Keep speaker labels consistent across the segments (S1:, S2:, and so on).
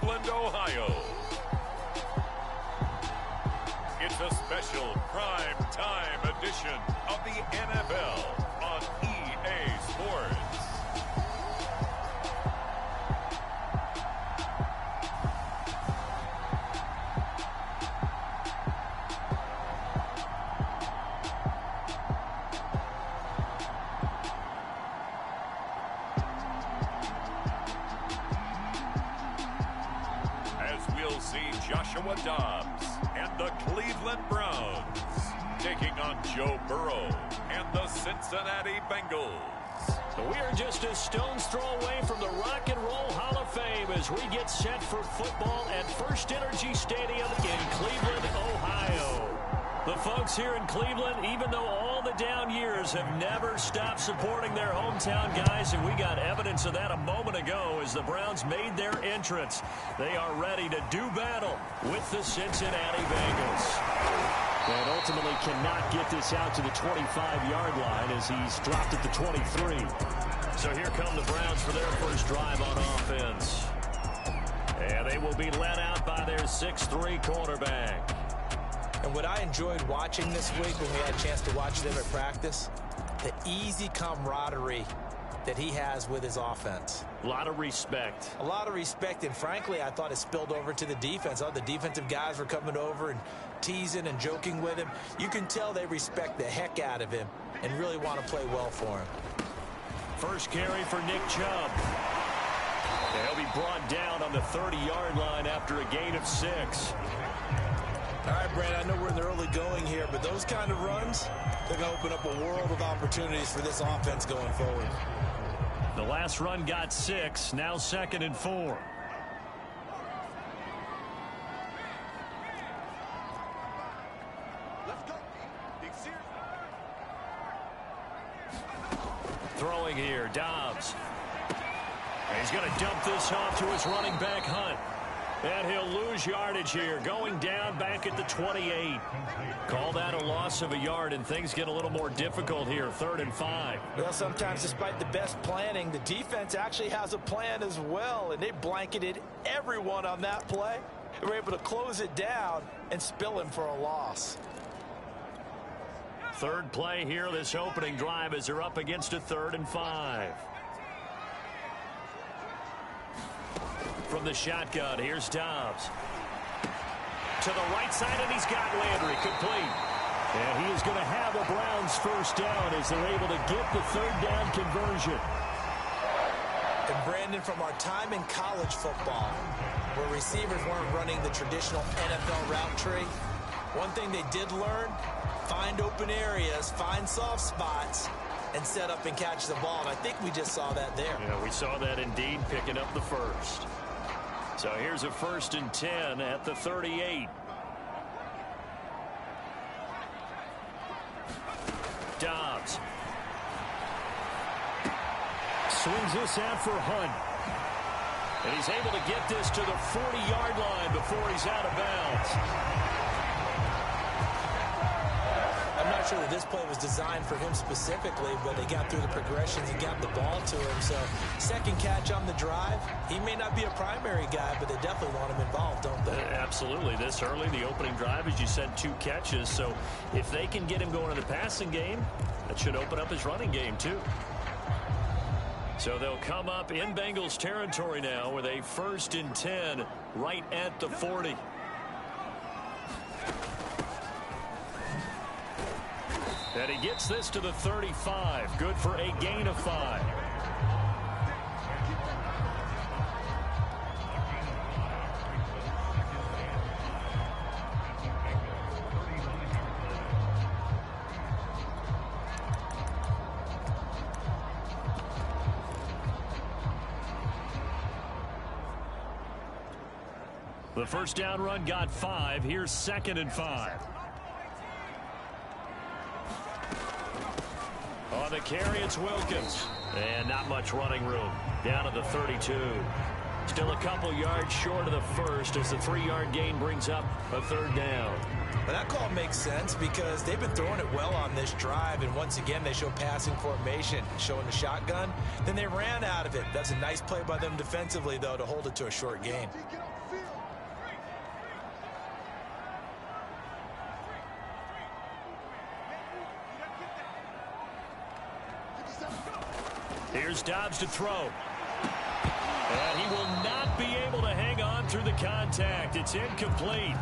S1: Cleveland, Ohio. It's a special prime time edition of the NFL on EA Sports. Joshua Dobbs and the Cleveland Browns taking on Joe Burrow and the Cincinnati Bengals.
S2: We are just a stone's throw away from the Rock and Roll Hall of Fame as we get set for football at First Energy Stadium in Cleveland, Ohio. The folks here in Cleveland, even though all the down years, have never stopped supporting their hometown guys, and we got evidence of that a moment ago as the Browns made their entrance. They are ready to do battle with the Cincinnati Bengals. And ultimately cannot get this out to the 25-yard line as he's dropped at the 23. So here come the Browns for their first drive on offense. And they will be led out by their 6'3" quarterback.
S3: And what I enjoyed watching this week when we had a chance to watch them at practice, the easy camaraderie that he has with his offense.
S2: A lot of respect.
S3: A lot of respect, and frankly, I thought it spilled over to the defense. All the defensive guys were coming over and teasing and joking with him. You can tell they respect the heck out of him and really want to play well for him.
S2: First carry for Nick Chubb. He'll be brought down on the 30-yard line after a gain of 6.
S3: All right, Brandon, I know we're in the early going here, but those kind of runs, they're going to open up a world of opportunities for this offense going forward.
S2: The last run got 6, now 2nd and 4.
S1: Let's go.
S2: Throwing here, Dobbs. And he's going to dump this off to his running back, Hunt. And he'll lose yardage here, going down back at the 28. Call that a loss of a yard, and things get a little more difficult here, 3rd and 5.
S3: Well, sometimes despite the best planning, the defense actually has a plan as well, and they blanketed everyone on that play. They were able to close it down and spill him for a loss.
S2: Third play here, this opening drive, as they're up against a 3rd and 5. From the shotgun, here's Dobbs. To the right side, and he's got Landry complete. And he is going to have a Browns first down as they're able to get the 3rd down conversion.
S3: And Brandon, from our time in college football, where receivers weren't running the traditional NFL route tree, one thing they did learn, find open areas, find soft spots, and set up and catch the ball. And I think we just saw that there.
S2: Yeah, we saw that indeed, picking up the first. So here's a 1st and 10 at the 38. Dobbs. Swings this out for Hunt. And he's able to get this to the 40-yard line before he's out of bounds.
S3: I'm not sure that this play was designed for him specifically, but they got through the progressions and got the ball to him. So, second catch on the drive. He may not be a primary guy, but they definitely want him involved, don't they?
S2: Absolutely. This early, the opening drive, as you said, 2 catches. So, if they can get him going in the passing game, that should open up his running game, too. So, they'll come up in Bengals territory now with a 1st and 10 right at the 40. And he gets this to the 35. Good for a gain of 5. The first down run got 5. Here's 2nd and 5. On the carry, it's Wilkins. And not much running room. Down to the 32. Still a couple yards short of the first as the 3-yard gain brings up a 3rd down.
S3: Well, that call makes sense because they've been throwing it well on this drive, and once again they show passing formation, showing the shotgun. Then they ran out of it. That's a nice play by them defensively, though, to hold it to a short gain.
S2: Here's Dobbs to throw. And he will not be able to hang on through the contact. It's incomplete.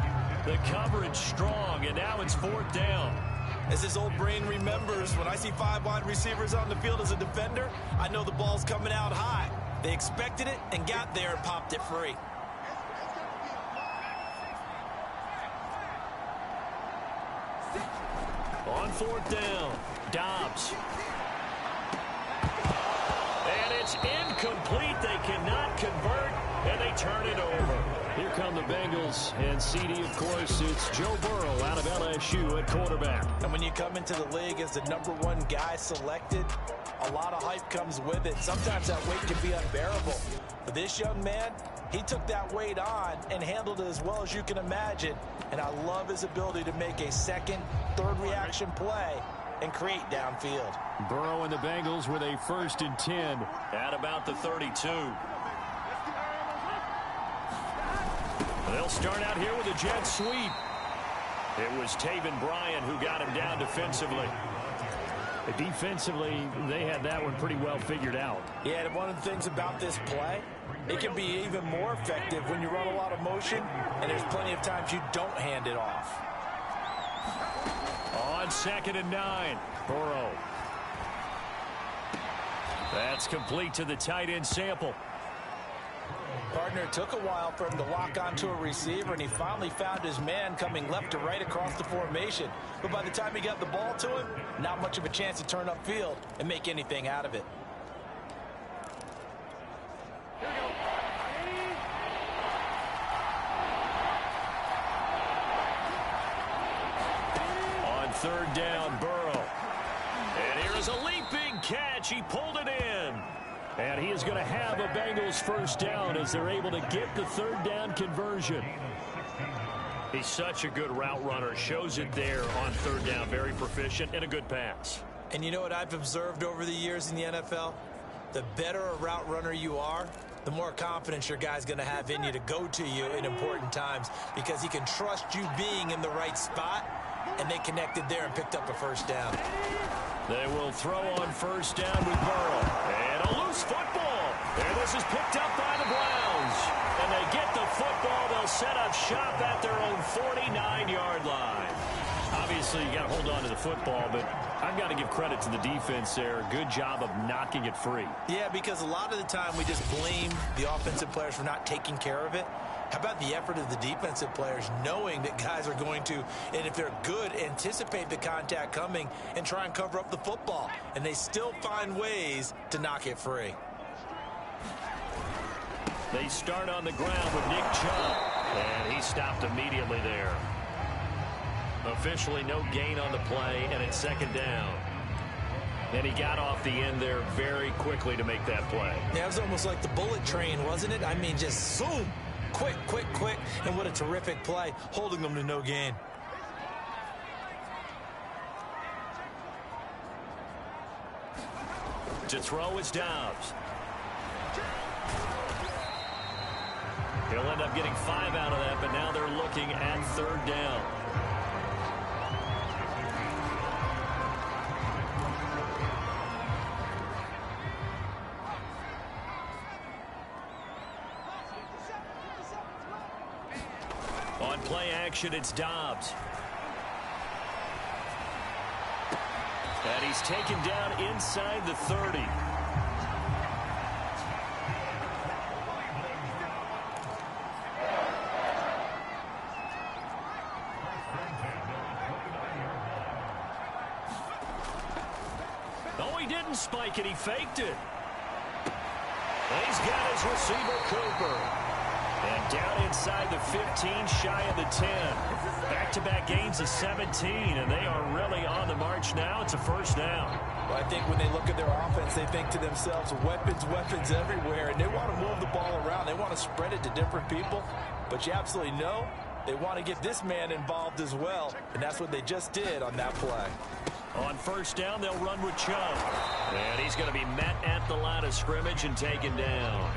S2: The coverage strong, and now it's 4th down.
S3: As his old brain remembers, when I see 5 wide receivers on the field as a defender, I know the ball's coming out high. They expected it and got there and popped it free.
S2: On 4th down, Dobbs. And it's incomplete. They cannot convert, and they turn it over. Here come the Bengals, and CD, of course, it's Joe Burrow out of LSU at quarterback.
S3: And when you come into the league as the #1 guy selected, a lot of hype comes with it. Sometimes that weight can be unbearable. But this young man, he took that weight on and handled it as well as you can imagine. And I love his ability to make a second, third reaction play and create downfield.
S2: Burrow and the Bengals with a 1st and 10 at about the 32. They'll start out here with a jet sweep. It was Taven Bryan who got him down defensively. Defensively, they had that one pretty well figured out.
S3: Yeah, and one of the things about this play, it can be even more effective when you run a lot of motion, and there's plenty of times you don't hand it off.
S2: On 2nd and 9, Burrow. That's complete to the tight end Sample.
S3: Partner, it took a while for him to lock onto a receiver, and he finally found his man coming left to right across the formation. But by the time he got the ball to him, not much of a chance to turn upfield and make anything out of it.
S2: On 3rd down, Burrow. And here is a leaping catch. He pulled it in. And he is going to have a Bengals 1st down as they're able to get the 3rd down conversion. He's such a good route runner. Shows it there on 3rd down. Very proficient and a good pass.
S3: And you know what I've observed over the years in the NFL? The better a route runner you are, the more confidence your guy's going to have in you to go to you in important times, because he can trust you being in the right spot, and they connected there and picked up a 1st down.
S2: They will throw on 1st down with Burrow. And a loose football. And this is picked up by the Browns. And they get the football. They'll set up shop at their own 49-yard line. Obviously, you got to hold on to the football, but I've got to give credit to the defense there. Good job of knocking it free.
S3: Yeah, because a lot of the time we just blame the offensive players for not taking care of it. How about the effort of the defensive players knowing that guys are going to, and if they're good, anticipate the contact coming and try and cover up the football. And they still find ways to knock it free.
S2: They start on the ground with Nick Chubb. And he stopped immediately there. Officially no gain on the play, and it's 2nd down. And he got off the end there very quickly to make that play.
S3: Yeah, it was almost like the bullet train, wasn't it? I mean, just zoom. Quick, quick, quick, and what a terrific play, holding them to no gain.
S2: To throw is Dobbs. He'll end up getting 5 out of that, but now they're looking at 3rd down. On play action, it's Dobbs. And he's taken down inside the 30. Oh, he didn't spike it. He faked it. And he's got his receiver, Cooper. And down inside the 15, shy of the 10. Back-to-back gains of 17, and they are really on the march now. It's a 1st down.
S3: Well, I think when they look at their offense, they think to themselves, weapons, weapons everywhere, and they want to move the ball around. They want to spread it to different people, but you absolutely know they want to get this man involved as well, and that's what they just did on that play.
S2: On 1st down, they'll run with Chubb. And he's going to be met at the line of scrimmage and taken down.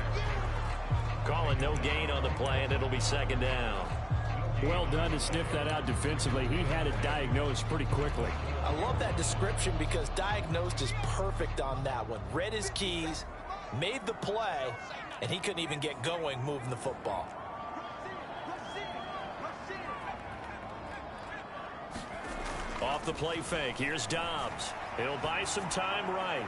S2: Calling no gain on the play, and it'll be 2nd down. Well done to sniff that out defensively. He had it diagnosed pretty quickly.
S3: I love that description because diagnosed is perfect on that one. Read his keys, made the play, and he couldn't even get going moving the football.
S2: Off the play fake, here's Dobbs. He'll buy some time right.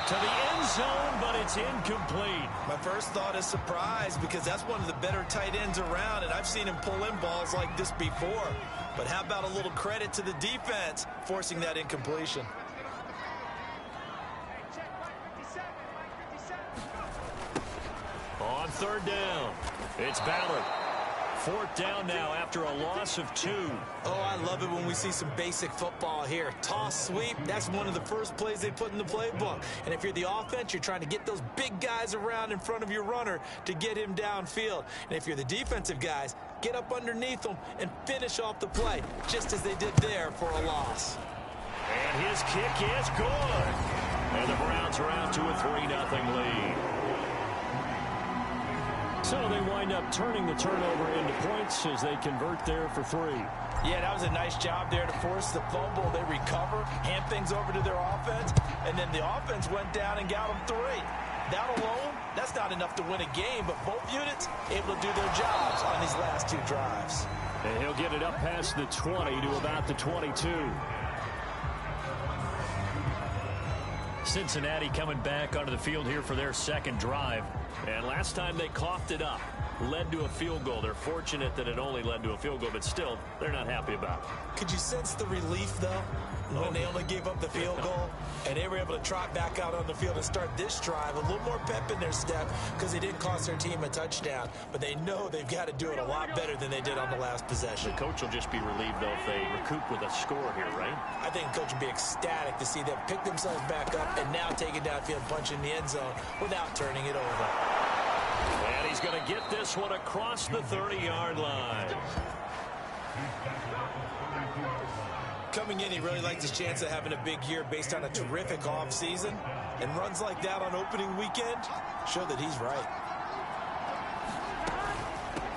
S2: To the end zone, but it's incomplete.
S3: My first thought is surprise because that's one of the better tight ends around, and I've seen him pull in balls like this before. But how about a little credit to the defense forcing that incompletion?
S2: On third down, it's Ballard. Fourth down now after a loss of 2.
S3: Oh, I love it when we see some basic football here. Toss, sweep, that's one of the first plays they put in the playbook. And if you're the offense, you're trying to get those big guys around in front of your runner to get him downfield. And if you're the defensive guys, get up underneath them and finish off the play, just as they did there for a loss.
S2: And his kick is good. And the Browns are out to a 3-0 lead. So they wind up turning the turnover into points as they convert there for 3.
S3: Yeah, that was a nice job there to force the fumble. They recover, hand things over to their offense, and then the offense went down and got them 3. That alone, that's not enough to win a game, but both units able to do their jobs on these last 2 drives.
S2: And he'll get it up past the 20 to about the 22. Cincinnati coming back onto the field here for their second drive. And last time they coughed it up, led to a field goal. They're fortunate that it only led to a field goal, but still, they're not happy about it.
S3: Could you sense the relief, though, when they only gave up the field goal? And they were able to trot back out on the field and start this drive. A little more pep in their step because they didn't cost their team a touchdown. But they know they've got to do it a lot better than they did on the last possession.
S2: The coach will just be relieved, though, if they recoup with a score here, right?
S3: I think the coach would be ecstatic to see them pick themselves back up and now take it downfield, punch in the end zone without turning it over.
S2: And he's going to get this one across the 30-yard line.
S3: Coming in, he really likes his chance of having a big year based on a terrific offseason. And runs like that on opening weekend show that he's right.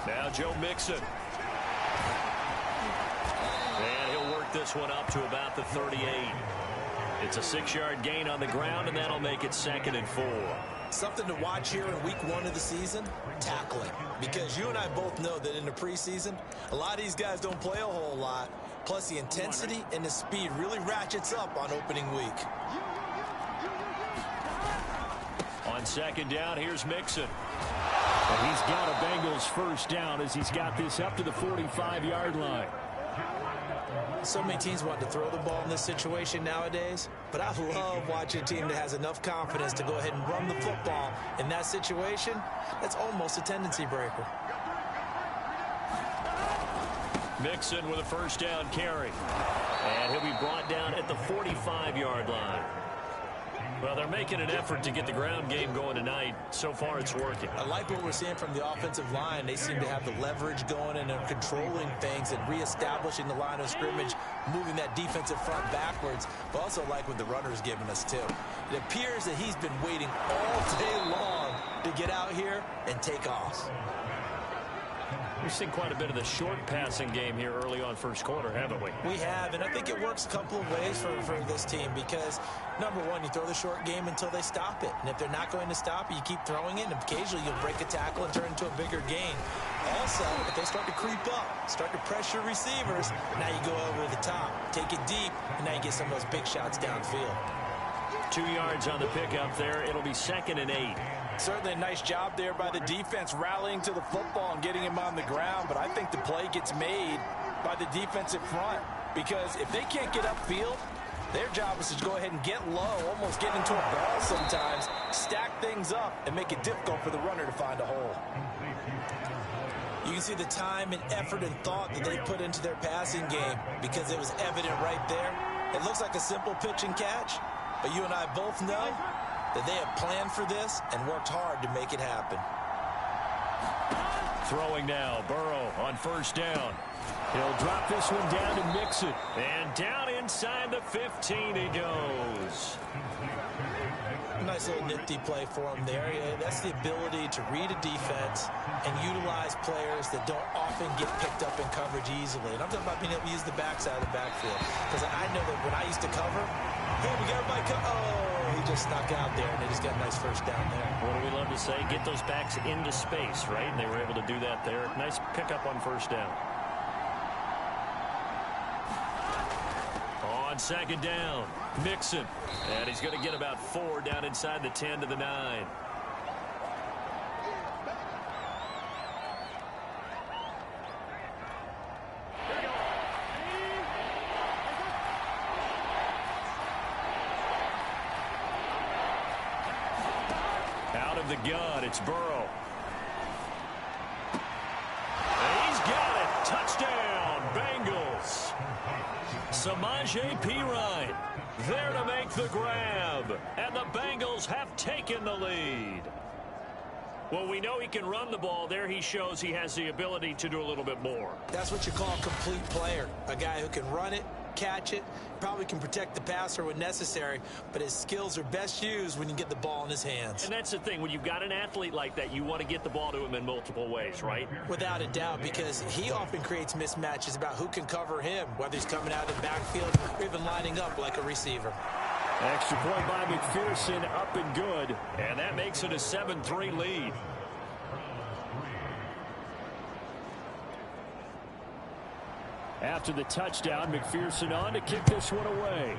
S2: Now Joe Mixon. And he'll work this one up to about the 38. It's a 6-yard gain on the ground, and that'll make it 2nd and 4.
S3: Something to watch here in week 1 of the season, tackling. Because you and I both know that in the preseason, a lot of these guys don't play a whole lot. Plus, the intensity and the speed really ratchets up on opening week.
S2: On 2nd down, here's Mixon. And he's got a Bengals first down as he's got this up to the 45-yard line.
S3: So many teams want to throw the ball in this situation nowadays, but I love watching a team that has enough confidence to go ahead and run the football in that situation. That's almost a tendency breaker.
S2: Mixon with a first down carry. And he'll be brought down at the 45-yard line. Well, they're making an effort to get the ground game going tonight. So far, it's working.
S3: I like what we're seeing from the offensive line. They seem to have the leverage going and are controlling things and reestablishing the line of scrimmage, moving that defensive front backwards. But also like what the runner's giving us, too. It appears that he's been waiting all day long to get out here and take off.
S2: We've seen quite a bit of the short passing game here early on first quarter, haven't we?
S3: We have, and I think it works a couple of ways for this team because, number one, you throw the short game until they stop it. And if they're not going to stop it, you keep throwing it, and occasionally you'll break a tackle and turn it into a bigger gain. Also, if they start to creep up, start to pressure receivers, now you go over the top, take it deep, and now you get some of those big shots downfield.
S2: 2 yards on the pickup there. It'll be 2nd and 8.
S3: Certainly a nice job there by the defense rallying to the football and getting him on the ground, but I think the play gets made by the defensive front because if they can't get upfield, their job is to go ahead and get low, almost get into a ball sometimes, stack things up, and make it difficult for the runner to find a hole. You can see the time and effort and thought that they put into their passing game because it was evident right there. It looks like a simple pitch and catch, but you and I both know that they have planned for this and worked hard to make it happen.
S2: Throwing now, Burrow on first down. He'll drop this one down and mix it. And down inside the 15 he goes.
S3: And I Nice little nifty play for him there. Yeah, that's the ability to read a defense and utilize players that don't often get picked up in coverage easily. And I'm talking about being able to use the backside of the backfield. Because I know that when I used to cover, hey, we got everybody oh, he just snuck out there, and they just got a nice first down there.
S2: What do we love to say? Get those backs into space, right? And they were able to do that there. Nice pickup on first down. On second down, Mixon. And he's going to get about 4 down inside the 10 to the 9. Out of the gun, it's Burrow. And he's got it. Touchdown, Bengals. Samaje Perine there to make the grab. And the Bengals have taken the lead. Well, we know he can run the ball. There he shows he has the ability to do a little bit more.
S3: That's what you call a complete player. A guy who can run it, catch it, probably can protect the passer when necessary, but his skills are best used when you get the ball in his hands.
S2: And that's the thing. When you've got an athlete like that, you want to get the ball to him in multiple ways, right?
S3: Without a doubt, because he often creates mismatches about who can cover him, whether he's coming out of the backfield or even lining up like a receiver.
S2: Extra point by McPherson, up and good. And that makes it a 7-3 lead. After the touchdown, McPherson on to kick this one away.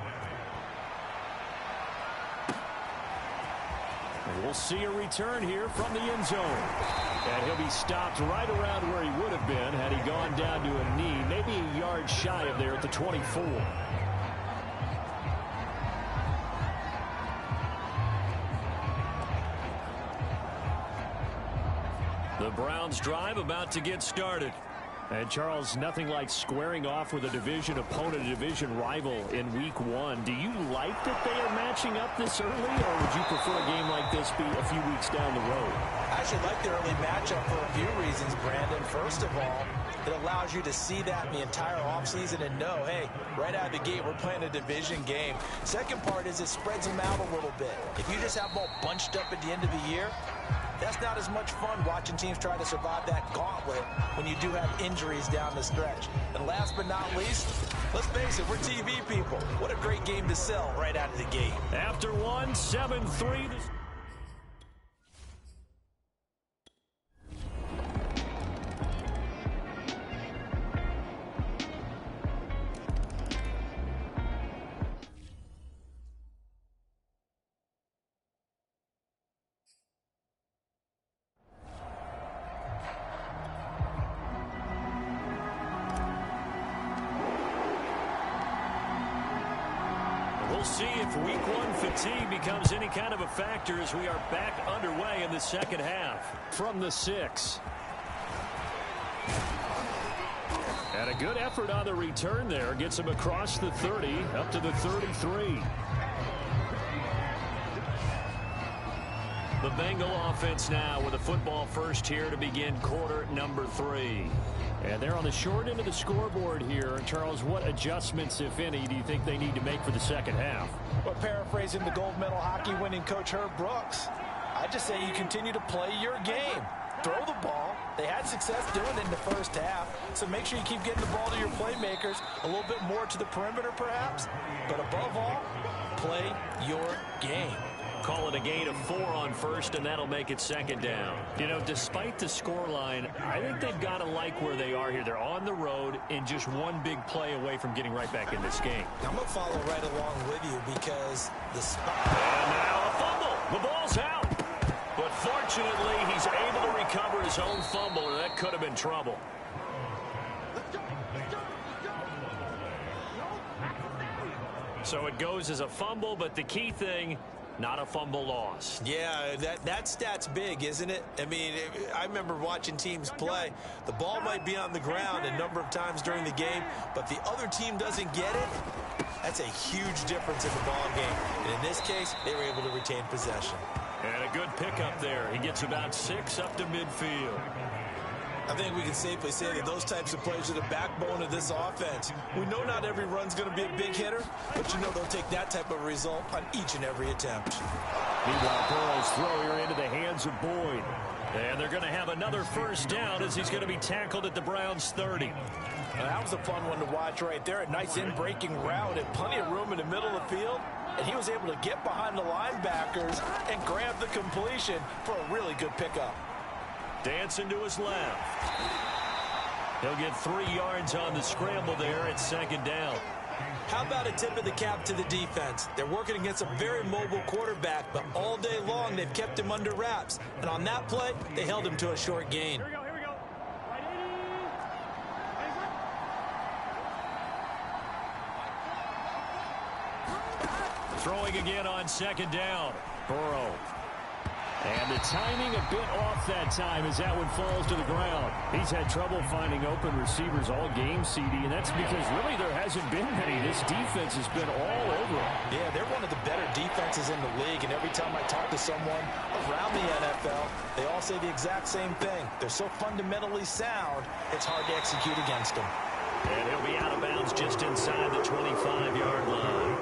S2: And we'll see a return here from the end zone. And he'll be stopped right around where he would have been had he gone down to a knee, maybe a yard shy of there at the 24. The Browns drive about to get started. And, Charles, nothing like squaring off with a division opponent, a division rival in Week 1. Do you like that they are matching up this early, or would you prefer a game like this be a few weeks down the road?
S3: I actually like the early matchup for a few reasons, Brandon. First of all, it allows you to see that in the entire offseason and know, hey, right out of the gate, we're playing a division game. Second part is it spreads them out a little bit. If you just have them all bunched up at the end of the year, that's not as much fun watching teams try to survive that gauntlet when you do have injuries down the stretch. And last but not least, let's face it, we're TV people. What a great game to sell right out of the gate.
S2: After one, 7-3. We'll see if Week 1 fatigue becomes any kind of a factor as we are back underway in the second half. From the 6. And a good effort on the return there. Gets him across the 30, up to the 33. The Bengal offense now with a football first here to begin quarter number 3. And they're on the short end of the scoreboard here. Charles, what adjustments, if any, do you think they need to make for the second half?
S3: Well, paraphrasing the gold medal hockey winning coach Herb Brooks, I just say you continue to play your game. Throw the ball. They had success doing it in the first half, so make sure you keep getting the ball to your playmakers, a little bit more to the perimeter perhaps, but above all, play your game.
S2: Call it a gain of 4 on first, and that'll make it second down. You know, despite the scoreline, I think they've got to like where they are here. They're on the road and just one big play away from getting right back in this game.
S3: I'm going to follow right along with you because the spot.
S2: And now a fumble. The ball's out. But fortunately, he's able to recover his own fumble, or that could have been trouble. So it goes as a fumble, but the key thing, not a fumble loss.
S3: Yeah, that stat's big, isn't it? I mean, I remember watching teams play. The ball might be on the ground a number of times during the game, but the other team doesn't get it. That's a huge difference in the ball game. And in this case, they were able to retain possession.
S2: And a good pickup there. He gets about 6 up to midfield.
S3: I think we can safely say that those types of plays are the backbone of this offense. We know not every run's going to be a big hitter, but you know they'll take that type of result on each and every attempt.
S2: Meanwhile, Burrow's throw here into the hands of Boyd. And they're going to have another first down as he's going to be tackled at the Browns' 30.
S3: That was a fun one to watch right there. A nice in-breaking route and plenty of room in the middle of the field. And he was able to get behind the linebackers and grab the completion for a really good pickup.
S2: Dancing to his left. He'll get 3 yards on the scramble there at second down.
S3: How about a tip of the cap to the defense? They're working against a very mobile quarterback, but all day long they've kept him under wraps. And on that play, they held him to a short gain.
S4: Here we go, here we go.
S2: Throwing again on second down. Burrow. And the timing a bit off that time as that one falls to the ground. He's had trouble finding open receivers all game, CD, and that's because really there hasn't been many. This defense has been all over him.
S3: Yeah, they're one of the better defenses in the league, and every time I talk to someone around the NFL, they all say the exact same thing. They're so fundamentally sound, it's hard to execute against them.
S2: And he'll be out of bounds just inside the 25-yard line.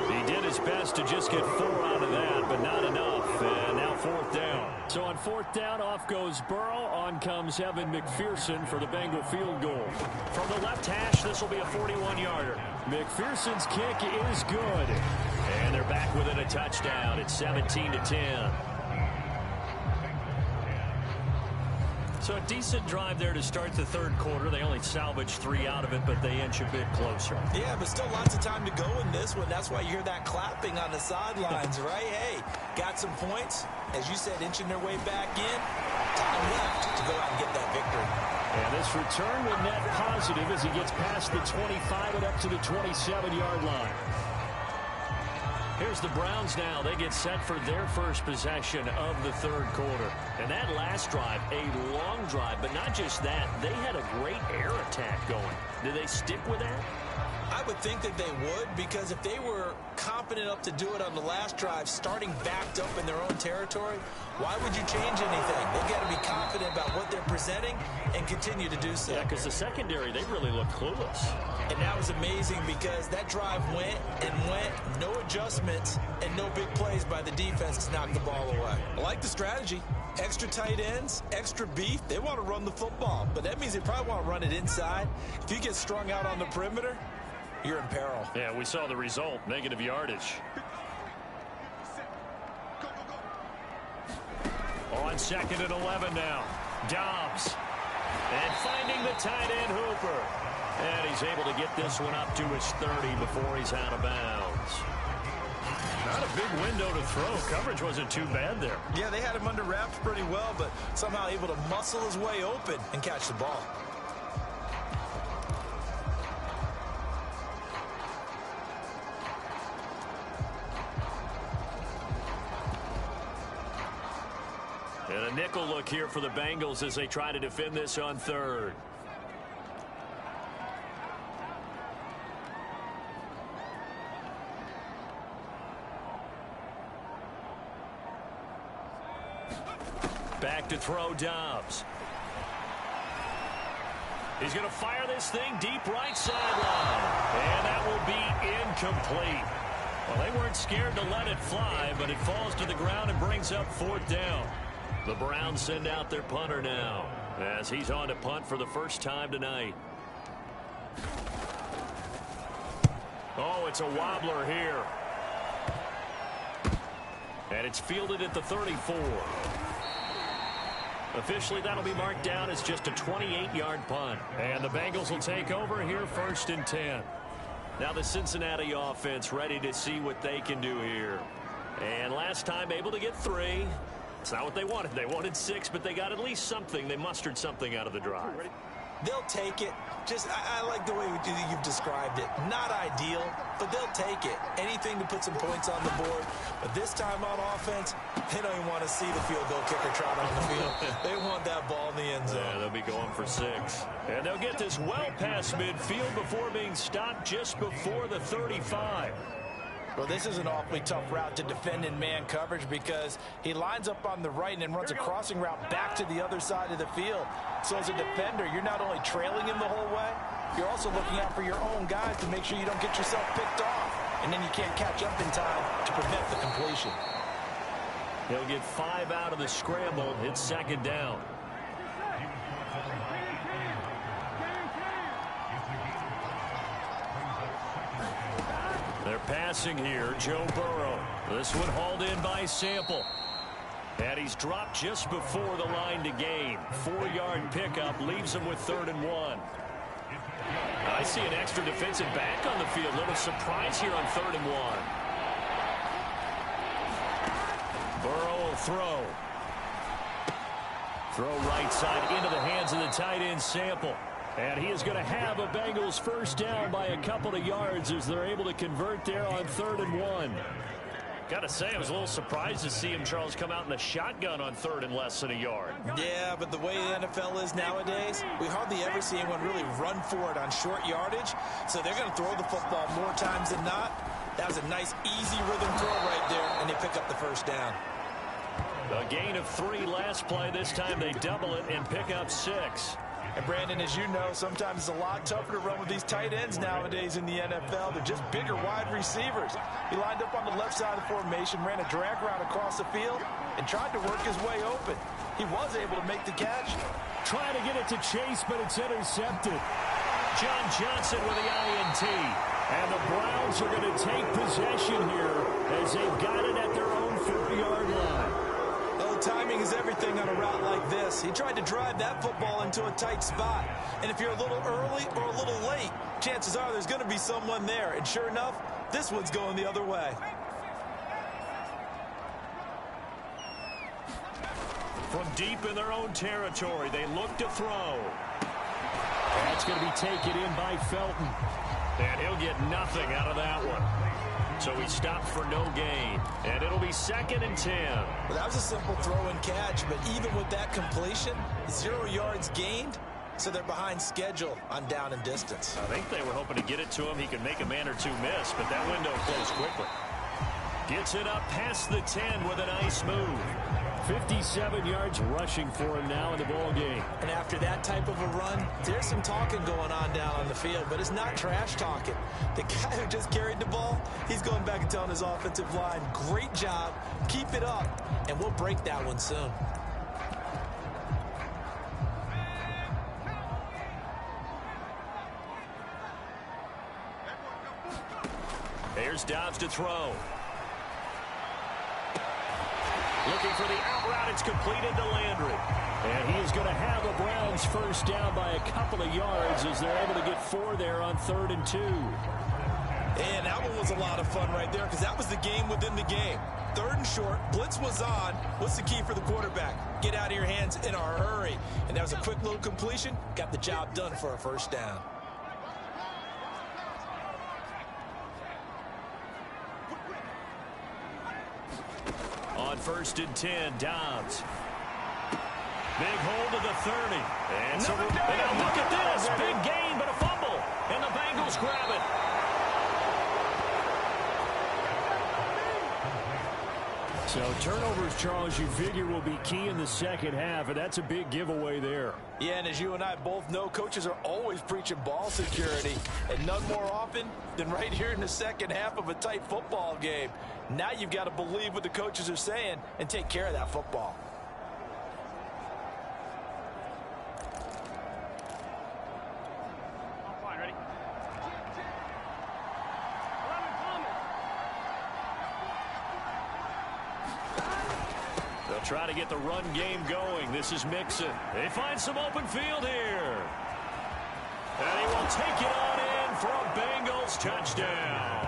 S2: He did his best to just get 4 out of that, but not enough. And now 4th down. So on 4th down, off goes Burrow. On comes Evan McPherson for the Bengal field goal. From the left hash, this will be a 41-yarder. McPherson's kick is good. And they're back within a touchdown. It's 17-10. So a decent drive there to start the third quarter. They only salvaged 3 out of it, but they inch a bit closer.
S3: Yeah, but still lots of time to go in this one. That's why you hear that clapping on the sidelines, right? Hey, got some points. As you said, inching their way back in. Time left to go out and get that victory.
S2: And this return will net positive as he gets past the 25 and up to the 27-yard line. Here's the Browns now. They get set for their first possession of the third quarter. And that last drive, a long drive, but not just that. They had a great air attack going. Do they stick with that?
S3: I would think that they would, because if they were confident enough to do it on the last drive, starting backed up in their own territory, why would you change anything? They've got to be confident about what they're presenting and continue to do so.
S2: Yeah, because the secondary, they really look clueless.
S3: And that was amazing because that drive went and went, no adjustments, and no big plays by the defense to knock the ball away. I like the strategy. Extra tight ends, extra beef. They want to run the football, but that means they probably want to run it inside. If you get strung out on the perimeter, you're in peril.
S2: Yeah, we saw the result, negative yardage. On 2nd and 11 now. Dobbs. And finding the tight end Hooper. And he's able to get this one up to his 30 before he's out of bounds. Not a big window to throw. Coverage wasn't too bad there.
S3: Yeah, they had him under wraps pretty well, but somehow able to muscle his way open and catch the ball.
S2: And a nickel look here for the Bengals as they try to defend this on 3rd. Back to throw Dobbs. He's going to fire this thing deep right sideline. And that will be incomplete. Well, they weren't scared to let it fly, but it falls to the ground and brings up 4th down. The Browns send out their punter now as he's on to punt for the first time tonight. Oh, it's a wobbler here. And it's fielded at the 34. Officially, that'll be marked down as just a 28-yard punt. And the Bengals will take over here 1st and 10. Now the Cincinnati offense ready to see what they can do here. And last time able to get 3. It's not what they wanted. They wanted 6, but they got at least something. They mustered something out of the drive.
S3: They'll take it. Just, I like the way you've described it. Not ideal, but they'll take it. Anything to put some points on the board. But this time on offense, they don't even want to see the field goal kicker trot on the field. They want that ball in the end zone.
S2: Yeah, they'll be going for 6. And they'll get this well past midfield before being stopped just before the 35.
S3: Well, this is an awfully tough route to defend in man coverage because he lines up on the right and then runs a crossing route back to the other side of the field. So as a defender, you're not only trailing him the whole way, you're also looking out for your own guys to make sure you don't get yourself picked off. And then you can't catch up in time to prevent the completion.
S2: He'll get 5 out of the scramble. It's second down. They're passing here. Joe Burrow. This one hauled in by Sample. And he's dropped just before the line to gain. 4-yard pickup leaves him with 3rd and 1. I see an extra defensive back on the field. Little surprise here on 3rd and 1. Burrow will throw. Throw right side into the hands of the tight end Sample. And he is going to have a Bengals first down by a couple of yards as they're able to convert there on 3rd and 1. Got to say, I was a little surprised to see him, Charles, come out in the shotgun on 3rd and less than a yard.
S3: Yeah, but the way the NFL is nowadays, we hardly ever see anyone really run for it on short yardage. So they're going to throw the football more times than not. That was a nice, easy rhythm throw right there, and they pick up the first down.
S2: A gain of 3 last play. This time they double it and pick up 6.
S3: And Brandon, as you know, sometimes it's a lot tougher to run with these tight ends nowadays in the NFL. They're just bigger wide receivers. He lined up on the left side of the formation, ran a drag route across the field, and tried to work his way open. He was able to make the catch.
S2: Trying to get it to Chase, but it's intercepted. John Johnson with the INT. And the Browns are going to take possession here as they've got it at their own 4-yard line.
S3: Timing is everything on a route like this. He tried to drive that football into a tight spot. And if you're a little early or a little late, chances are there's going to be someone there. And sure enough, this one's going the other way.
S2: From deep in their own territory, they look to throw. That's going to be taken in by Felton. And he'll get nothing out of that one. So he stopped for no gain. And it'll be 2nd and 10.
S3: Well, that was a simple throw and catch, but even with that completion, 0 yards gained, so they're behind schedule on down and distance.
S2: I think they were hoping to get it to him. He could make a man or two miss, but that window closed quickly. Gets it up past the 10 with a nice move. 57 yards rushing for him now in the ball game.
S3: And after that type of a run, there's some talking going on down on the field, but it's not trash talking. The guy who just carried the ball, he's going back and telling his offensive line, great job, keep it up, and we'll break that one soon.
S2: Here's Dobbs to throw. Looking for the out route. It's completed to Landry. And he is going to have a Browns first down by a couple of yards as they're able to get 4 there on 3rd and 2.
S3: And that one was a lot of fun right there because that was the game within the game. 3rd and short. Blitz was on. What's the key for the quarterback? Get out of your hands in a hurry. And that was a quick little completion. Got the job done for a first down.
S2: On 1st and 10, Dobbs. Big hold of the 30. And so now look at this. Big gain, but a fumble. And the Bengals grab it. So turnovers, Charles, you figure will be key in the second half, and that's a big giveaway there.
S3: Yeah, and as you and I both know, coaches are always preaching ball security, and none more often than right here in the second half of a tight football game. Now you've got to believe what the coaches are saying and take care of that football.
S2: They'll try to get the run game going. This is Mixon. They find some open field here. And he will take it on in for a Bengals touchdown.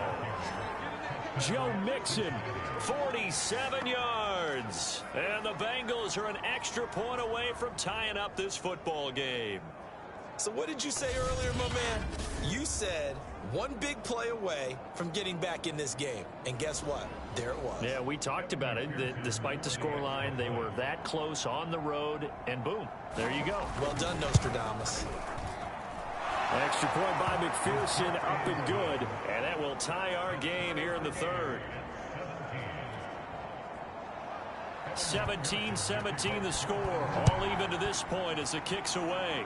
S2: Joe Mixon, 47 yards. And the Bengals are an extra point away from tying up this football game.
S3: So what did you say earlier, my man? You said one big play away from getting back in this game. And guess what? There it was.
S2: Yeah, we talked about it. Despite the scoreline, they were that close on the road, and boom, there you go.
S3: Well done, Nostradamus.
S2: Extra point by McPherson, up and good. And that will tie our game here in the third. 17-17 the score. All even to this point as the kick's away.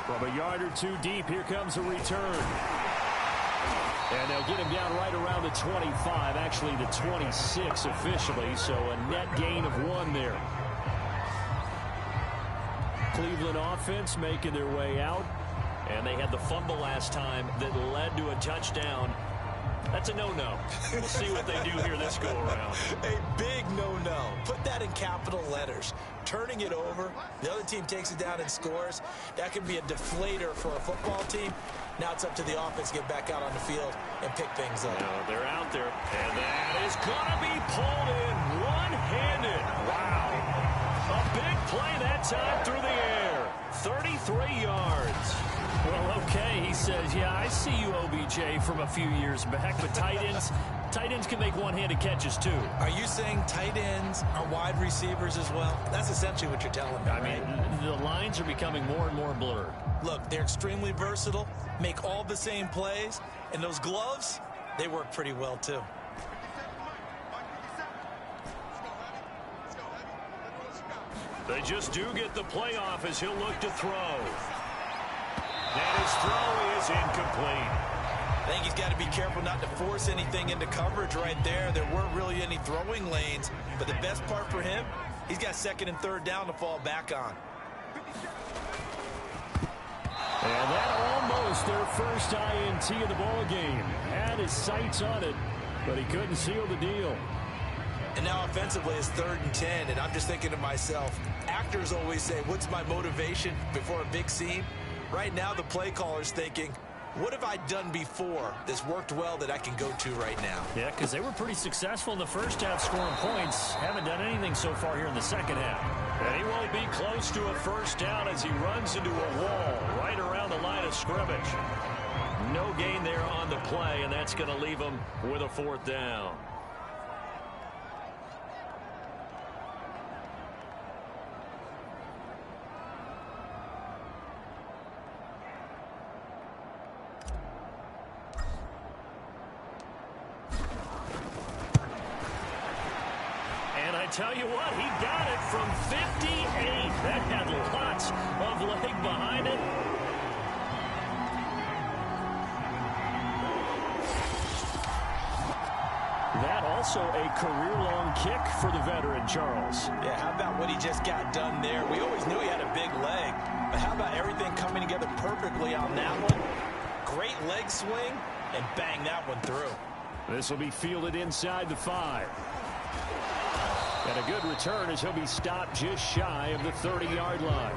S2: From a yard or two deep, here comes a return. And they'll get him down right around the 25, actually the 26 officially, so a net gain of 1 there. Cleveland offense making their way out, and they had the fumble last time that led to a touchdown. That's a no-no. We'll see what they do here this go-around.
S3: A big no-no. Put that in capital letters. Turning it over, the other team takes it down and scores. That can be a deflator for a football team. Now it's up to the offense to get back out on the field and pick things up.
S2: They're out there, and that is going to be pulled in one-handed. Wow. A big play that time through the air. 33 yards. Well, okay, he says, yeah, I see you, OBJ, from a few years back, but tight ends can make one-handed catches, too.
S3: Are you saying tight ends are wide receivers as well? That's essentially what you're telling me,
S2: I mean, the lines are becoming more and more blurred.
S3: Look, they're extremely versatile, make all the same plays, and those gloves, they work pretty well, too.
S2: They just do get the playoff as he'll look to throw. And his throw is incomplete.
S3: I think he's got to be careful not to force anything into coverage right there. There weren't really any throwing lanes, but the best part for him, he's got second and third down to fall back on.
S2: And that almost their first INT of the ball game. Had his sights on it, but he couldn't seal the deal.
S3: And now offensively it's 3rd and 10, and I'm just thinking to myself, actors always say, what's my motivation before a big scene? Right now the play caller's thinking, what have I done before that's worked well that I can go to right now?
S2: Yeah, because they were pretty successful in the first half scoring points. Haven't done anything so far here in the second half. And he won't be close to a first down as he runs into a wall right around the line of scrimmage. No gain there on the play, and that's going to leave him with a 4th down. Tell you what, he got it from 58. That had lots of leg behind it. That also a career-long kick for the veteran, Charles.
S3: Yeah, how about what he just got done there? We always knew he had a big leg, but how about everything coming together perfectly on that one? Great leg swing, and bang that one through.
S2: This will be fielded inside the 5. And a good return as he'll be stopped just shy of the 30-yard line.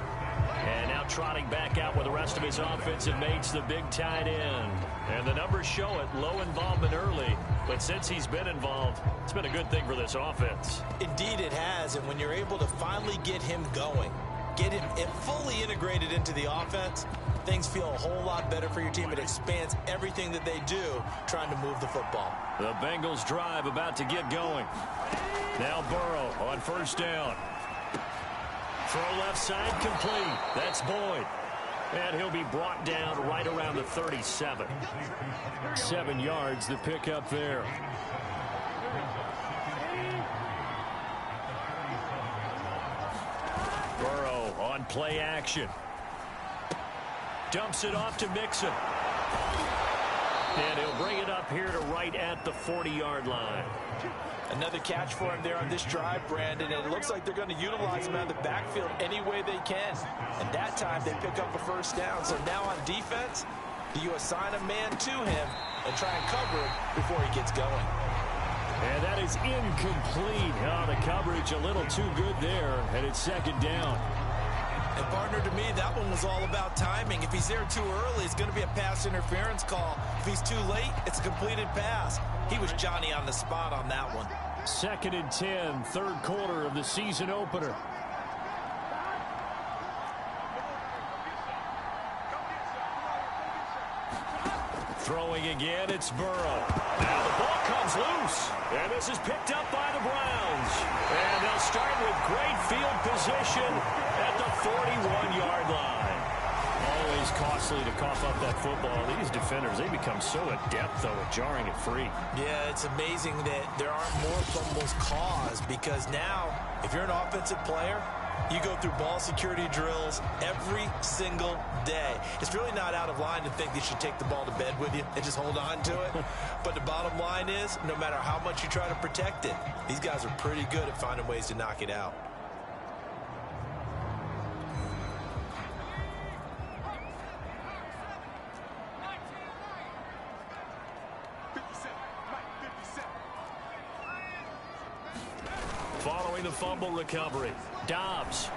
S2: And now trotting back out with the rest of his offensive mates, the big tight end. And the numbers show it, low involvement early. But since he's been involved, it's been a good thing for this offense.
S3: Indeed it has, and when you're able to finally get him going, get him fully integrated into the offense, things feel a whole lot better for your team. It expands everything that they do trying to move the football.
S2: The Bengals drive about to get going. Now Burrow on first down. Throw left side complete. That's Boyd. And he'll be brought down right around the 37. 7 yards the pickup there. Burrow on play action. Dumps it off to Mixon. And he'll bring it up here to right at the 40-yard line.
S3: Another catch for him there on this drive, Brandon, and it looks like they're going to utilize him out of the backfield any way they can. And that time they pick up a first down. So now on defense, do you assign a man to him and try and cover it before he gets going?
S2: And that is incomplete. Oh, the coverage a little too good there, and it's 2nd down.
S3: And partner, to me, that one was all about timing. If he's there too early, it's going to be a pass interference call. If he's too late, it's a completed pass. He was Johnny on the spot on that one.
S2: 2nd and 10, 3rd quarter of the season opener. Throwing again, it's Burrow. Now the ball comes loose. And this is picked up by the Browns. And they'll start with great field position at the 41-yard line. is costly to cough up that football. These defenders, they become so adept, though, at jarring it free.
S3: Yeah, it's amazing that there aren't more fumbles caused because now, if you're an offensive player, you go through ball security drills every single day. It's really not out of line to think you should take the ball to bed with you and just hold on to it. But the bottom line is, no matter how much you try to protect it, these guys are pretty good at finding ways to knock it out.
S2: Following the fumble recovery, Dobbs.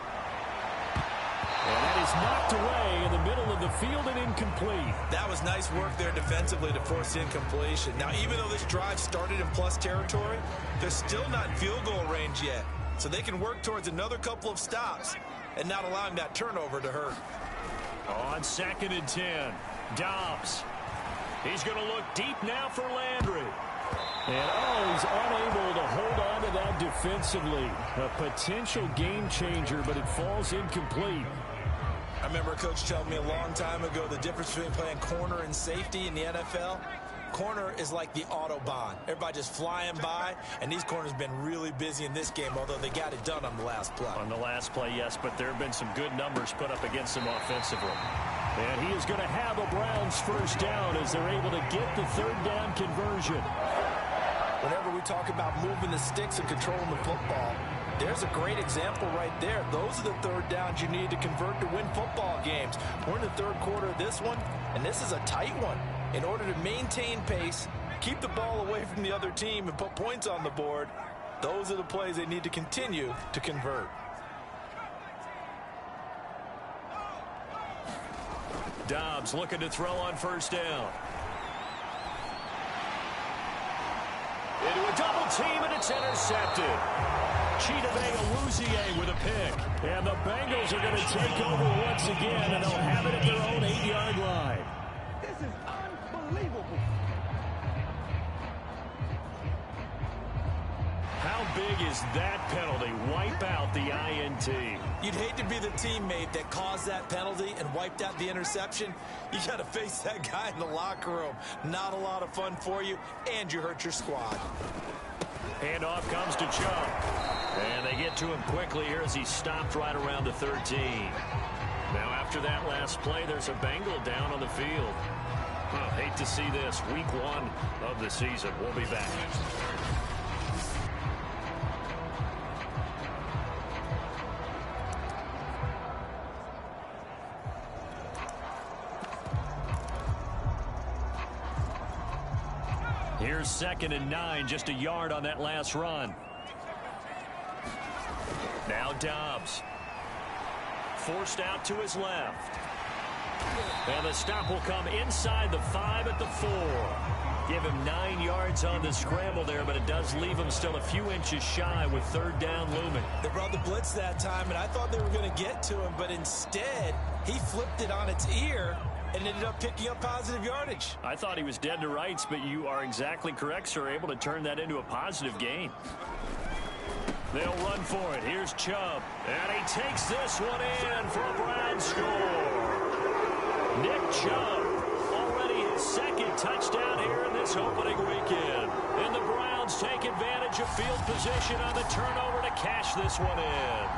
S2: And that is knocked away in the middle of the field and incomplete.
S3: That was nice work there defensively to force the incompletion. Now, even though this drive started in plus territory, they're still not in field goal range yet. So they can work towards another couple of stops and not allowing that turnover to hurt.
S2: On 2nd and 10, Dobbs. He's going to look deep now for Landry. And, he's unable to hold on to that defensively. A potential game changer, but it falls incomplete.
S3: I remember a coach telling me a long time ago the difference between playing corner and safety in the NFL. Corner is like the Autobahn. Everybody just flying by, and these corners have been really busy in this game, although they got it done on the last play.
S2: On the last play, yes, but there have been some good numbers put up against them offensively. And he is going to have a Browns first down as they're able to get the third down conversion.
S3: Whenever we talk about moving the sticks and controlling the football, there's a great example right there. Those are the third downs you need to convert to win football games. We're in the third quarter of this one, and this is a tight one. In order to maintain pace, keep the ball away from the other team, and put points on the board, those are the plays they need to continue to convert.
S2: Dobbs looking to throw on first down. Into a double team, and it's intercepted. Chidobe with a pick. And the Bengals are going to take over once again, and they'll have it at their own 8-yard line.
S4: This is unbelievable.
S2: How big is that penalty? Wipe out the INT.
S3: You'd hate to be the teammate that caused that penalty and wiped out the interception. You got to face that guy in the locker room. Not a lot of fun for you, and you hurt your squad.
S2: Handoff comes to Chubb. And they get to him quickly here as he stopped right around the 13. Now after that last play, there's a Bengal down on the field. Hate to see this. Week 1 of the season. We'll be back. Here's 2nd and 9, just a yard on that last run. Now Dobbs. Forced out to his left. And the stop will come inside the 5 at the 4. Give him 9 yards on the scramble there, but it does leave him still a few inches shy with third down looming.
S3: They brought the blitz that time, and I thought they were going to get to him, but instead he flipped it on its ear and ended up picking up positive yardage.
S2: I thought he was dead to rights, but you are exactly correct, sir. Able to turn that into a positive gain. They'll run for it. Here's Chubb. And he takes this one in for a Browns score. Nick Chubb, already his 2nd touchdown here in this opening weekend. And the Browns take advantage of field position on the turnover to cash this one in.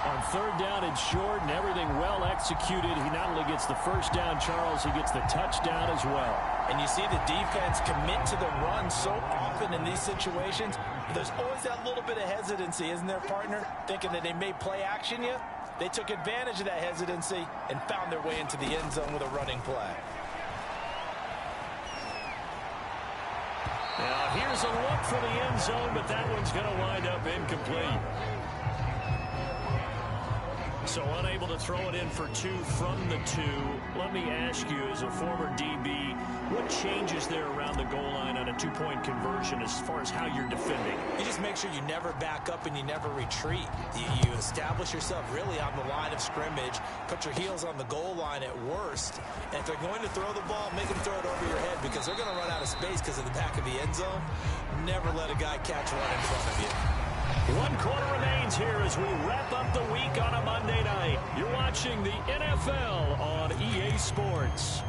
S2: On third down and short and everything well executed, he not only gets the first down, Charles, he gets the touchdown as well.
S3: And you see the defense commit to the run so often in these situations. There's always that little bit of hesitancy, isn't there, partner? Thinking that they may play action you. They took advantage of that hesitancy and found their way into the end zone with a running play.
S2: Now here's a look for the end zone, but that one's going to wind up incomplete. So unable to throw it in for 2 from the 2. Let me ask you, as a former DB, what changes there around the goal line on a 2-point conversion as far as how you're defending?
S3: You just make sure you never back up and you never retreat. You establish yourself really on the line of scrimmage, put your heels on the goal line at worst, and if they're going to throw the ball, make them throw it over your head because they're going to run out of space because of the back of the end zone. Never let a guy catch one in front of you.
S2: One quarter remains here as we wrap up the week on a Monday night. You're watching the NFL on EA Sports.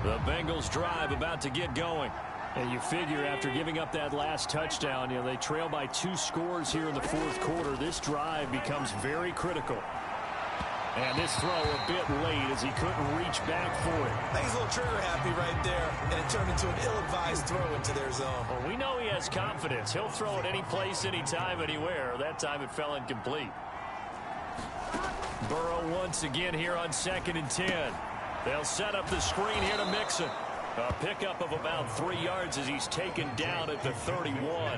S2: The Bengals drive about to get going. And you figure after giving up that last touchdown, they trail by 2 scores here in the fourth quarter. This drive becomes very critical. And this throw a bit late as he couldn't reach back for it.
S3: I think he's a little trigger happy right there, and it turned into an ill-advised throw into their zone.
S2: Well, we know he has confidence. He'll throw it any place, anytime, anywhere. That time it fell incomplete. Burrow once again here on 2nd and 10. They'll set up the screen here to Mixon. A pickup of about 3 yards as he's taken down at the 31.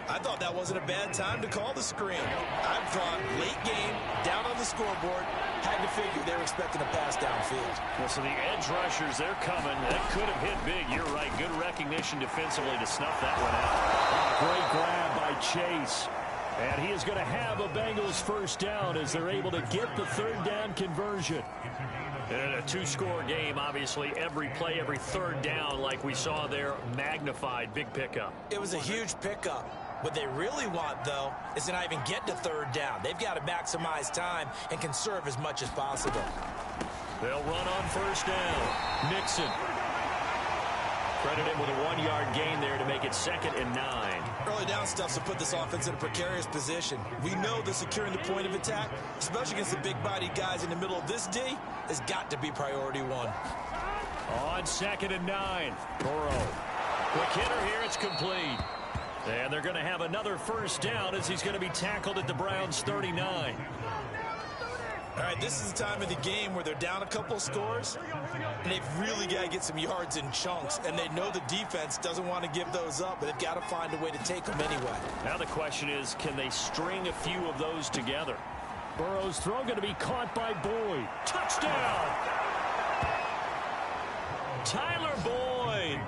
S3: I thought that wasn't a bad time to call the screen. I thought late game, down on the scoreboard, had to figure they were expecting a pass downfield.
S2: Well, so the edge rushers, they're coming. That could have hit big. You're right. Good recognition defensively to snuff that one out. Great grab by Chase. And he is going to have a Bengals first down as they're able to get the 3rd down conversion. And a 2-score game, obviously, every play, every 3rd down, like we saw there, magnified, big pickup.
S3: It was a huge pickup. What they really want, though, is to not even get to 3rd down. They've got to maximize time and conserve as much as possible.
S2: They'll run on 1st down. Mixon. Credit him with a 1-yard gain there to make it 2nd and 9.
S3: Early down stuff to put this offense in a precarious position. We know that securing the point of attack, especially against the big-bodied guys in the middle of this D, has got to be priority 1.
S2: On 2nd and 9. Burrow. Quick hitter here. It's complete. And they're going to have another first down as he's going to be tackled at the Browns' 39.
S3: All right, this is the time of the game where they're down a couple scores, and they've really got to get some yards in chunks, and they know the defense doesn't want to give those up, but they've got to find a way to take them anyway.
S2: Now the question is, can they string a few of those together? Burrow's throw going to be caught by Boyd. Touchdown! Tyler Boyd,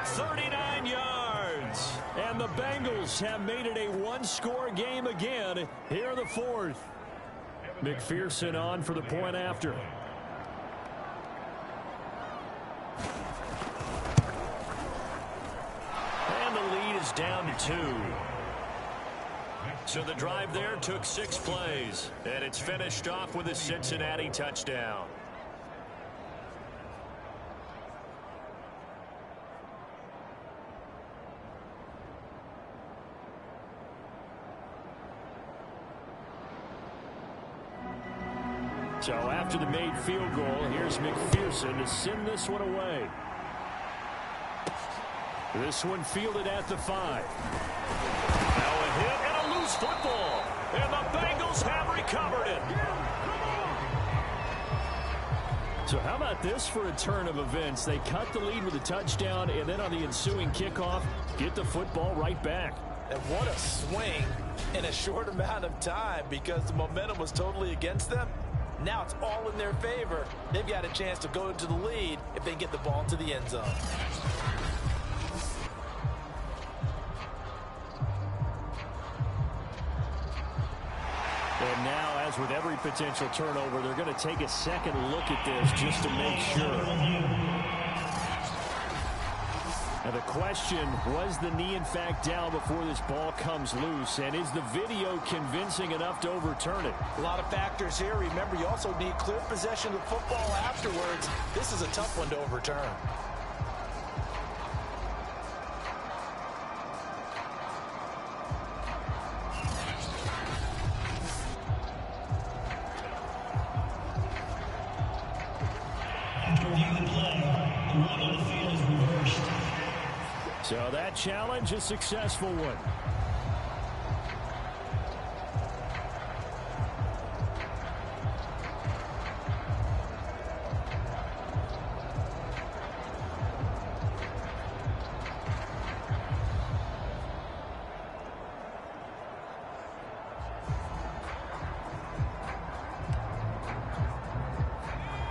S2: 39 yards. And the Bengals have made it a 1-score game again here in the 4th. McPherson on for the point after. And the lead is down to 2. So the drive there took 6 plays. And it's finished off with a Cincinnati touchdown. So after the made field goal, here's McPherson to send this one away. This one fielded at the 5. Now a hit and a loose football. And the Bengals have recovered it. So how about this for a turn of events? They cut the lead with a touchdown, and then on the ensuing kickoff, get the football right back.
S3: And what a swing in a short amount of time because the momentum was totally against them. Now it's all in their favor. They've got a chance to go into the lead if they get the ball into the end zone.
S2: And now, as with every potential turnover, they're going to take a second look at this just to make sure. Now the question, was the knee in fact down before this ball comes loose? And is the video convincing enough to overturn it?
S3: A lot of factors here. Remember, you also need clear possession of the football afterwards. This is a tough one to overturn.
S2: So that challenge, a successful one.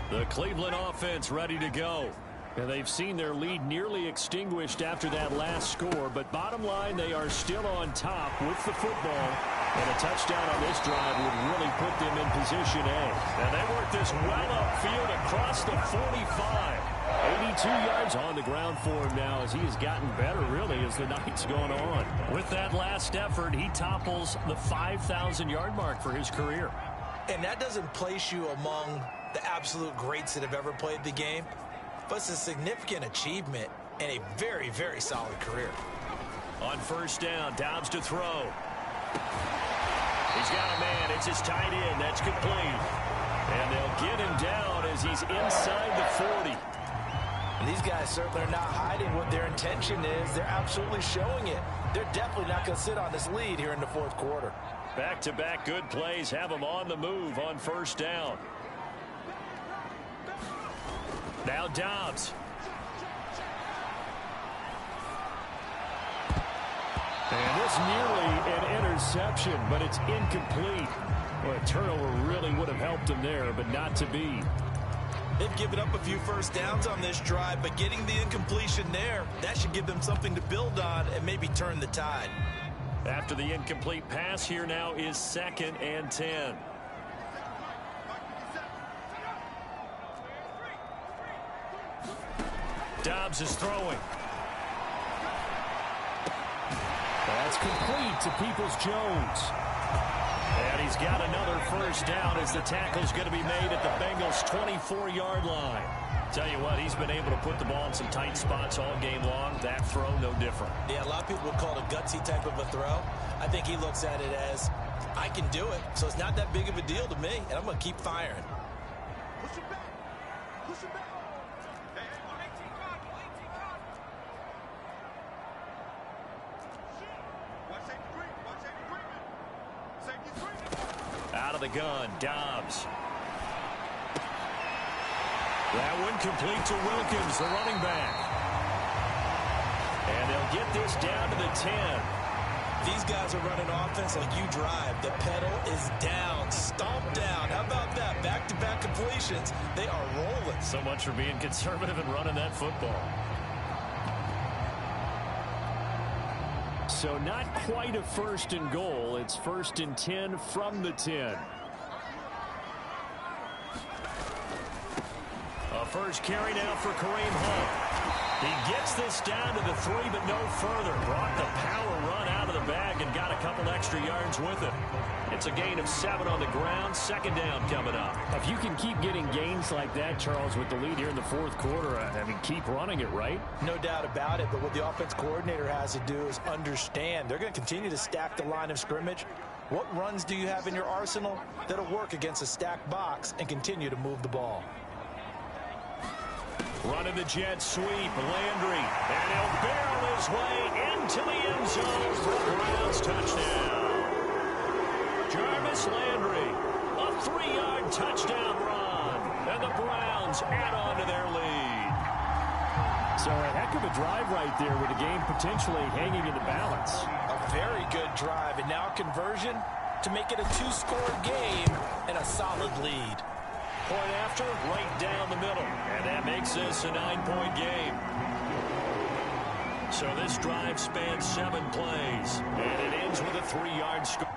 S2: The Cleveland offense ready to go. And they've seen their lead nearly extinguished after that last score. But bottom line, they are still on top with the football. And a touchdown on this drive would really put them in position A. And they work this well upfield across the 45. 82 yards on the ground for him now as he has gotten better, really, as the night's gone on. With that last effort, he topples the 5,000-yard mark for his career.
S3: And that doesn't place you among the absolute greats that have ever played the game, but it's a significant achievement and a very, very solid career.
S2: On first down, Dobbs to throw. He's got a man. It's his tight end. That's complete. And they'll get him down as he's inside the 40.
S3: And these guys certainly are not hiding what their intention is. They're absolutely showing it. They're definitely not going to sit on this lead here in the fourth quarter.
S2: Back-to-back good plays have them on the move on first down. Now Dobbs. And this nearly an interception, but it's incomplete. Well, a turnover really would have helped him there, but not to be.
S3: They've given up a few first downs on this drive, but getting the incompletion there, that should give them something to build on and maybe turn the tide.
S2: After the incomplete pass, here now is 2nd and 10. Dobbs is throwing. That's complete to Peoples-Jones. And he's got another first down as the tackle's going to be made at the Bengals' 24-yard line. Tell you what, he's been able to put the ball in some tight spots all game long. That throw, no different.
S3: Yeah, a lot of people would call it a gutsy type of a throw. I think he looks at it as, I can do it, so it's not that big of a deal to me, and I'm going to keep firing.
S4: Push it back. Push it back.
S2: Out of the gun, Dobbs. That one complete to Wilkins, the running back. And they'll get this down to the 10.
S3: These guys are running offense like you drive. The pedal is down, stomp down. How about that? Back-to-back completions. They are rolling.
S2: So much for being conservative and running that football. So not quite a 1st and goal. It's 1st and 10 from the 10. A first carry now for Kareem Hunt. He gets this down to the 3, but no further. Brought the power run out of the bag and got a couple extra yards with it. It's a gain of 7 on the ground. 2nd down coming up. If you can keep getting gains like that, Charles, with the lead here in the 4th quarter, I mean, keep running it, right?
S3: No doubt about it, but what the offense coordinator has to do is understand. They're going to continue to stack the line of scrimmage. What runs do you have in your arsenal that'll work against a stacked box and continue to move the ball?
S2: Running the jet sweep, Landry, and he'll barrel his way into the end zone for a Browns touchdown. Jarvis Landry, a 3-yard touchdown run, and the Browns add on to their lead. So a heck of a drive right there with the game potentially hanging in the balance.
S3: A very good drive, and now conversion to make it a 2-score game and a solid lead.
S2: Point after, right down the middle. And that makes this a 9-point game. So this drive spans 7 plays. And it ends with a 3-yard score.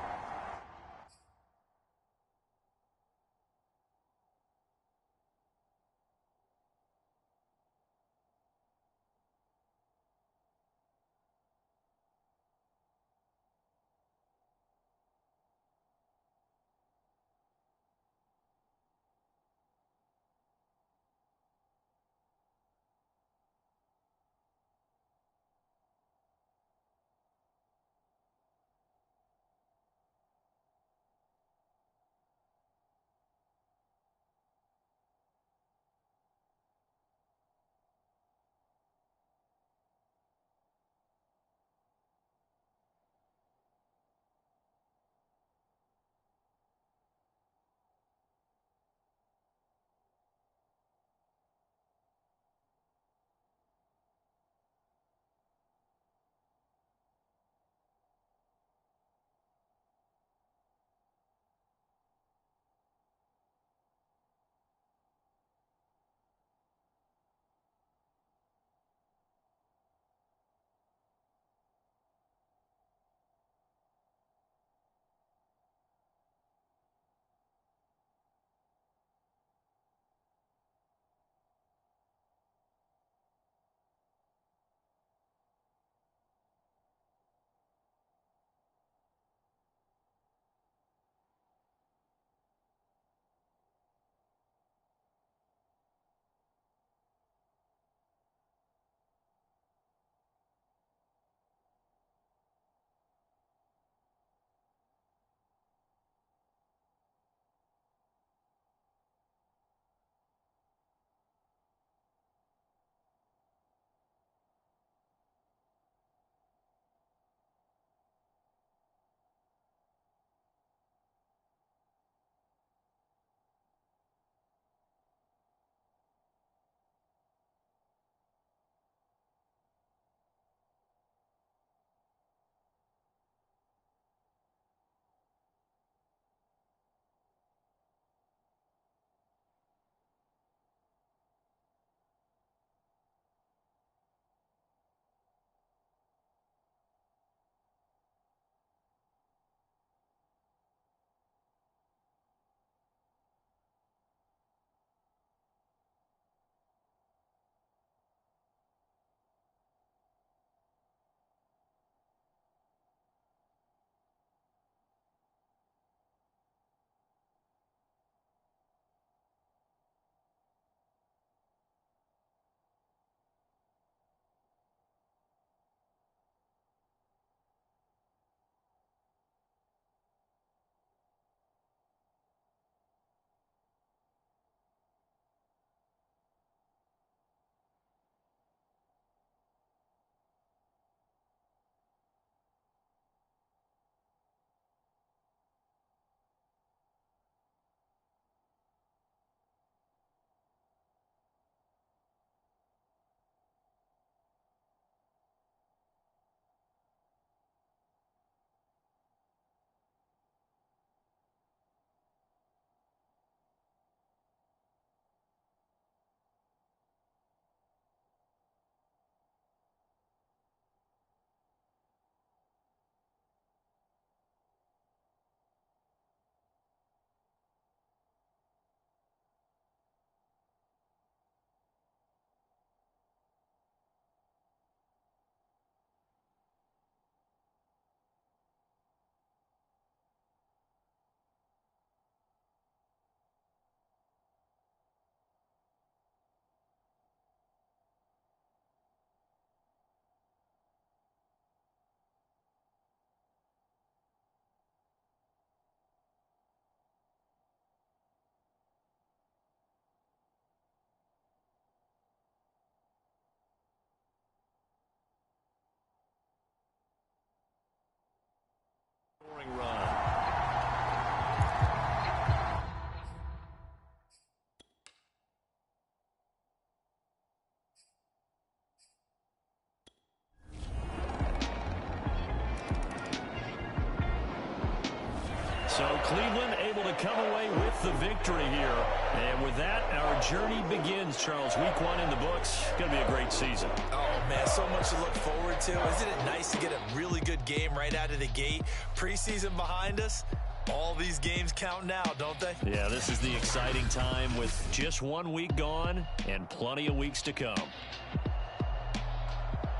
S2: Cleveland able to come away with the victory here. And with that, our journey begins, Charles. Week 1 in the books. Going to be a great season.
S3: Oh, man, so much to look forward to. Isn't it nice to get a really good game right out of the gate? Preseason behind us. All these games count now, don't they?
S2: Yeah, this is the exciting time with just 1 week gone and plenty of weeks to come.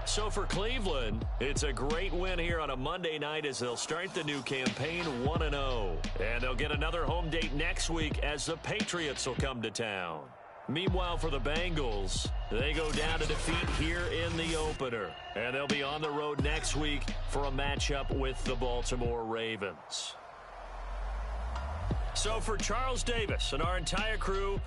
S2: So for Cleveland, it's a great win here on a Monday night as they'll start the new campaign 1-0. And they'll get another home date next week as the Patriots will come to town. Meanwhile, for the Bengals, they go down to defeat here in the opener. And they'll be on the road next week for a matchup with the Baltimore Ravens. So for Charles Davis and our entire crew,